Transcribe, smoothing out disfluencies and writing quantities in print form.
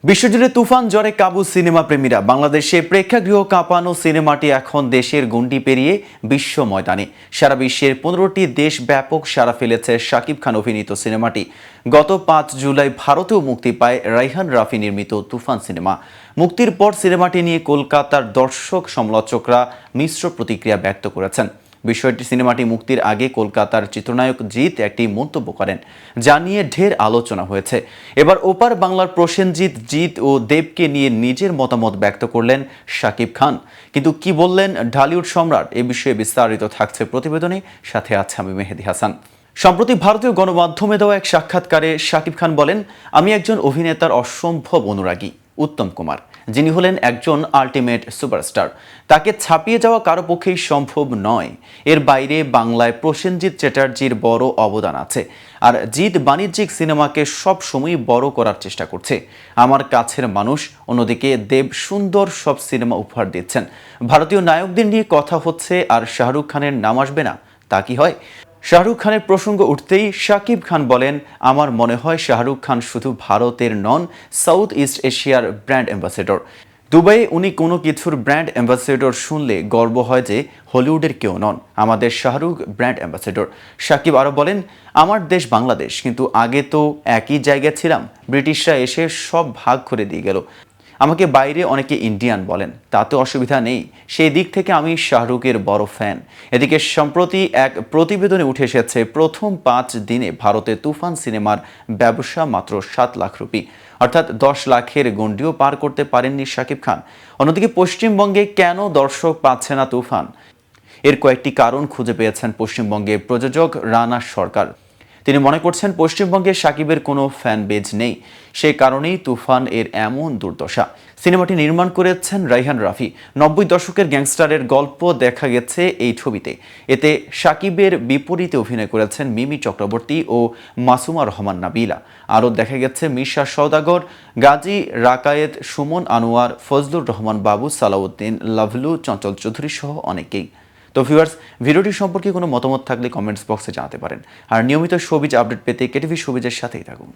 বিশ্বজুড়ে তুফান ঝড়ে কাবু সিনেমা প্রেমীরা। বাংলাদেশে প্রেক্ষাগৃহ কাঁপানো সিনেমাটি এখন দেশের গণ্ডি পেরিয়ে বিশ্ব ময়দানে। সারা বিশ্বের 15টি দেশ ব্যাপক সাড়া ফেলেছে শাকিব খান অভিনীত সিনেমাটি। গত 5 জুলাই ভারতেও মুক্তি পায় রাইহান রাফি নির্মিত তুফান সিনেমা। মুক্তির পর সিনেমাটি নিয়ে কলকাতার দর্শক সমালোচকরা মিশ্র প্রতিক্রিয়া ব্যক্ত করেছেন। সিনেমাটি মুক্তির আগে কলকাতার চিত্রনায়ক জিৎ একটি মন্তব্য করেন, যা নিয়ে ঢের আলোচনা হয়েছে। এবার ওপার বাংলার প্রসেনজিৎ, জিৎ ও দেবকে নিয়ে নিজের মতামত ব্যক্ত করলেন শাকিব খান। কিন্তু কি বললেন ঢালিউড সম্রাট, এ বিষয়ে বিস্তারিত থাকছে প্রতিবেদনে। সাথে আছে আমি মেহেদি হাসান। সম্প্রতি ভারতীয় গণমাধ্যমে দেওয়া এক সাক্ষাৎকারে শাকিব খান বলেন, আমি একজন অভিনেতার অসম্ভব অনুরাগী উত্তম কুমার, যিনি হলেন একজন আল্টিমেট সুপারস্টার। তাকে ছাপিয়ে যাওয়া কারো পক্ষেই সম্ভব নয়। এর বাইরে বাংলায় প্রসেনজিৎ চ্যাটার্জির বড় অবদান আছে, আর জিৎ বাণিজ্যিক সিনেমাকে সব সময় বড় করার চেষ্টা করছে। আমার কাছের মানুষ। অন্যদিকে দেব সুন্দর সব সিনেমা উপহার দিচ্ছেন। ভারতীয় নায়কদের নিয়ে কথা হচ্ছে, আর শাহরুখ খানের নাম আসবে না তা কি হয়? শাহরুখ খানের প্রসঙ্গ উঠতেই শাকিব খান বলেন, আমার মনে হয় শাহরুখ খান শুধু ভারতের নন, সাউথ ইস্ট এশিয়ার ব্র্যান্ড অ্যাম্বাসেডর। দুবাইয়ে উনি কোনো কিছুর ব্র্যান্ড অ্যাম্বাসেডর শুনলে গর্ব হয় যে হলিউডের কেউ নন, আমাদের শাহরুখ ব্র্যান্ড অ্যাম্বাসেডর। শাকিব আরও বলেন, আমার দেশ বাংলাদেশ, কিন্তু আগে তো একই জায়গায় ছিলাম। ব্রিটিশরা এসে সব ভাগ করে দিয়ে গেল। আমাকে বাইরে অনেকে ইন্ডিয়ান বলেন, তাতে অসুবিধা নেই। সেই দিক থেকে আমি শাহরুখের বড় ফ্যান। এদিকে সম্প্রতি এক প্রতিবেদনে উঠে এসেছে, প্রথম 5 দিনে ভারতে তুফান সিনেমার ব্যবসা মাত্র 7 লাখ রুপি, অর্থাৎ 10 লাখের গণ্ডিও পার করতে পারেননি শাকিব খান। অন্যদিকে পশ্চিমবঙ্গে কেন দর্শক পাচ্ছে না তুফান, এর কয়েকটি কারণ খুঁজে পেয়েছেন পশ্চিমবঙ্গের প্রযোজক রানা সরকার। তিনি মনে করছেন, পশ্চিমবঙ্গে শাকিবের কোনো ফ্যান বেজ নেই, সে কারণেই তুফান এর এমন দুর্দশা। সিনেমাটি নির্মাণ করেছেন রাইহান রাফি। 90 দশকের গ্যাংস্টারের গল্প দেখা গেছে এই ছবিতে। এতে শাকিবের বিপরীতে অভিনয় করেছেন মিমি চক্রবর্তী ও মাসুমা রহমান নাবিলা। আরও দেখা গেছে মিশা সওদাগর, গাজী রাকায়েত, সুমন আনোয়ার, ফজলুর রহমান বাবু, সালাউদ্দিন, লাভলু, চঞ্চল চৌধুরী সহ অনেকেই। তো ভিউয়ার্স, ভিডিওটি সম্পর্কে কোনো মতামত থাকলে কমেন্টস বক্সে জানাতে পারেন। আর নিয়মিত শোবিজ আপডেট পেতে কেটিভি শোবিজের সাথেই থাকুন।